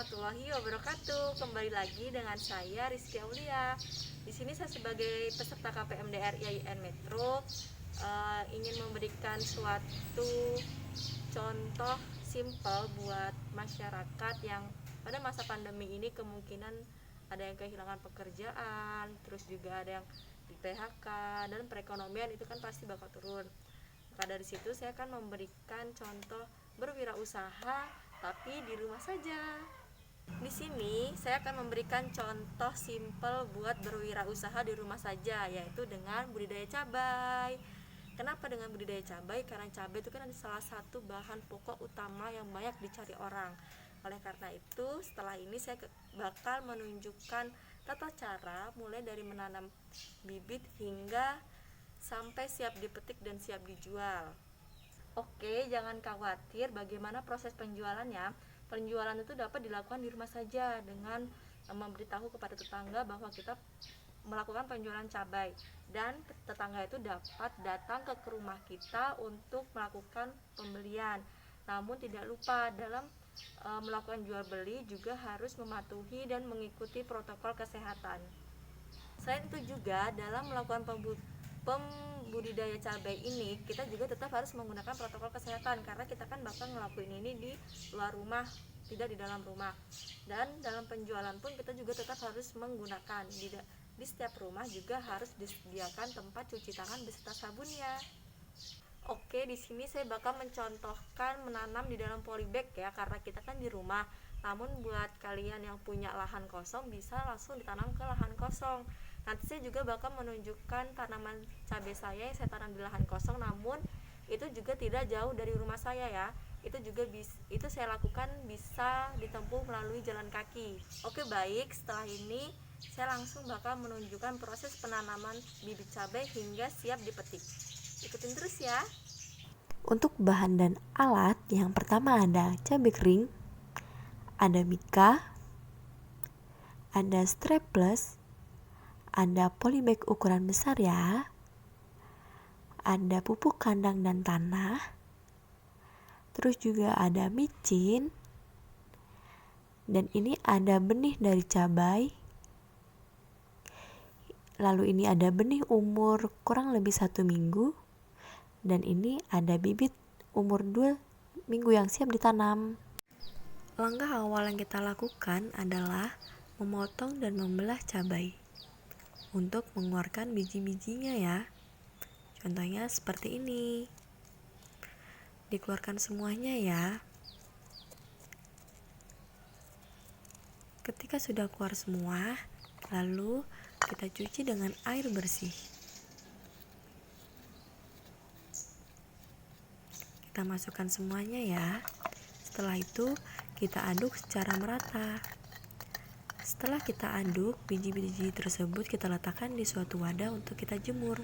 warahmatullahi wabarakatuh. Kembali lagi dengan saya Rizky Aulia. Di sini saya sebagai peserta KPMDR IAIN Metro ingin memberikan suatu contoh simpel buat masyarakat yang pada masa pandemi ini kemungkinan ada yang kehilangan pekerjaan, terus juga ada yang di PHK, dan perekonomian itu kan pasti bakal turun. Maka dari situ saya akan memberikan contoh berwirausaha tapi di rumah saja. Di sini saya akan memberikan contoh simpel buat berwirausaha di rumah saja, yaitu dengan budidaya cabai. Kenapa dengan budidaya cabai? Karena cabai itu kan ada salah satu bahan pokok utama yang banyak dicari orang. Oleh karena itu, setelah ini saya bakal menunjukkan tata cara mulai dari menanam bibit hingga sampai siap dipetik dan siap dijual. Oke, jangan khawatir bagaimana proses penjualannya. Penjualan itu dapat dilakukan di rumah saja dengan memberitahu kepada tetangga bahwa kita melakukan penjualan cabai, dan tetangga itu dapat datang ke rumah kita untuk melakukan pembelian. Namun tidak lupa dalam melakukan jual beli juga harus mematuhi dan mengikuti protokol kesehatan. Selain itu juga dalam melakukan pembudidaya cabai ini kita juga tetap harus menggunakan protokol kesehatan, karena kita kan bakal ngelakuin ini di luar rumah, tidak di dalam rumah. Dan dalam penjualan pun kita juga tetap harus menggunakan di setiap rumah juga harus disediakan tempat cuci tangan beserta sabunnya. Oke, di sini saya bakal mencontohkan menanam di dalam polybag ya, karena kita kan di rumah. Namun buat kalian yang punya lahan kosong bisa langsung ditanam ke lahan kosong. Nanti saya juga bakal menunjukkan tanaman cabai saya yang saya tanam di lahan kosong, namun itu juga tidak jauh dari rumah saya ya. Itu saya lakukan bisa ditempuh melalui jalan kaki. Oke, baik, setelah ini saya langsung bakal menunjukkan proses penanaman bibit cabai hingga siap dipetik. Ikutin terus ya. Untuk bahan dan alat, yang pertama ada cabai kering, ada mika, ada strapless, ada polybag ukuran besar ya, ada pupuk kandang dan tanah, terus juga ada micin, dan ini ada benih dari cabai. Lalu ini ada benih umur kurang lebih 1 minggu, dan ini ada bibit umur 2 minggu yang siap ditanam. Langkah awal yang kita lakukan adalah memotong dan membelah cabai untuk mengeluarkan biji-bijinya ya. Contohnya seperti ini. Dikeluarkan semuanya ya. Ketika sudah keluar semua, lalu kita cuci dengan air bersih. Kita masukkan semuanya ya. Setelah itu kita aduk secara merata. Setelah kita aduk, biji-biji tersebut kita letakkan di suatu wadah untuk kita jemur.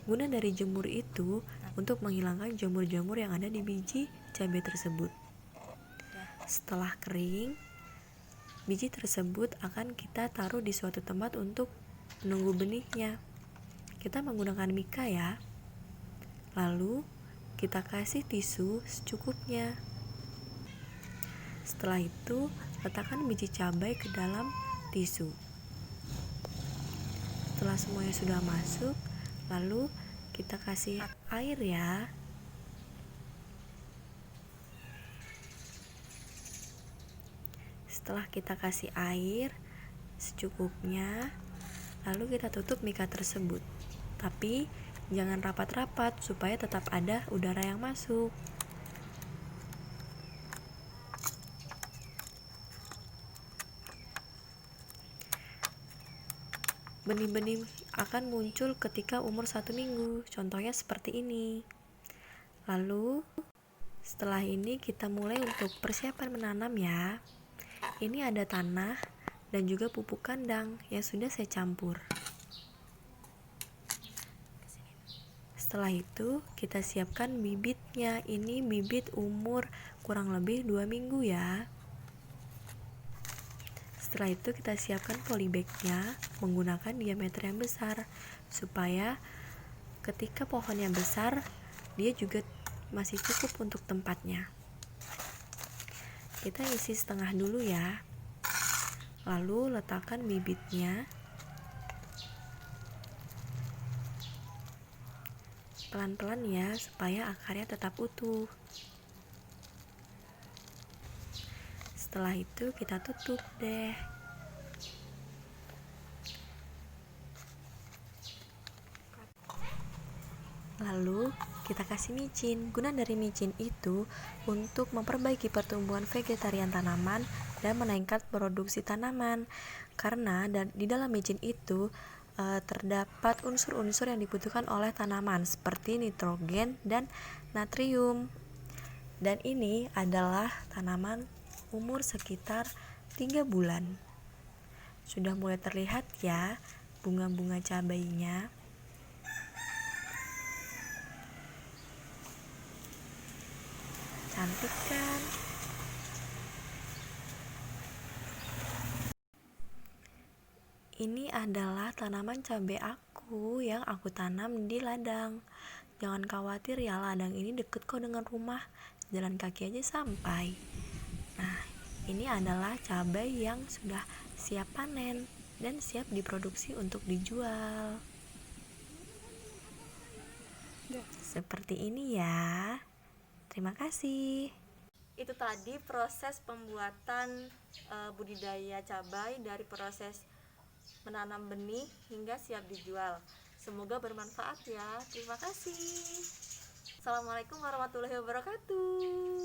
Guna dari jemur itu untuk menghilangkan jamur-jamur yang ada di biji cabai tersebut. Setelah kering, biji tersebut akan kita taruh di suatu tempat untuk menunggu benihnya. Kita menggunakan mika ya. Lalu kita kasih tisu secukupnya. Setelah itu, letakkan biji cabai ke dalam tisu. Setelah semuanya sudah masuk, lalu kita kasih air ya. Setelah kita kasih air secukupnya, lalu kita tutup mika tersebut. Tapi jangan rapat-rapat supaya tetap ada udara yang masuk. Benih-benih akan muncul ketika umur 1 minggu, contohnya seperti ini. Lalu setelah ini kita mulai untuk persiapan menanam ya. Ini ada tanah dan juga pupuk kandang yang sudah saya campur. Setelah itu kita siapkan bibitnya. Ini bibit umur kurang lebih 2 minggu ya. Setelah itu kita siapkan polybagnya menggunakan diameter yang besar, supaya ketika pohonnya besar dia juga masih cukup untuk tempatnya. kita isi setengah dulu ya. Lalu letakkan bibitnya. Pelan-pelan ya, supaya akarnya tetap utuh. Setelah itu kita tutup deh. Lalu kita kasih micin. Guna dari micin itu untuk memperbaiki pertumbuhan vegetarian tanaman dan menaikkan produksi tanaman. Karena di dalam micin itu terdapat unsur-unsur yang dibutuhkan oleh tanaman seperti nitrogen dan natrium. Dan ini adalah tanaman umur sekitar 3 bulan. Sudah mulai terlihat ya bunga-bunga cabainya. Cantik kan? Ini adalah tanaman cabai aku yang aku tanam di ladang. Jangan khawatir ya, ladang ini deket kok dengan rumah, jalan kaki aja sampai. Nah, ini adalah cabai yang sudah siap panen dan siap diproduksi untuk dijual. Seperti ini ya. Terima kasih. Itu tadi proses pembuatan budidaya cabai dari proses menanam benih hingga siap dijual. Semoga bermanfaat ya. Terima kasih. Assalamualaikum warahmatullahi wabarakatuh.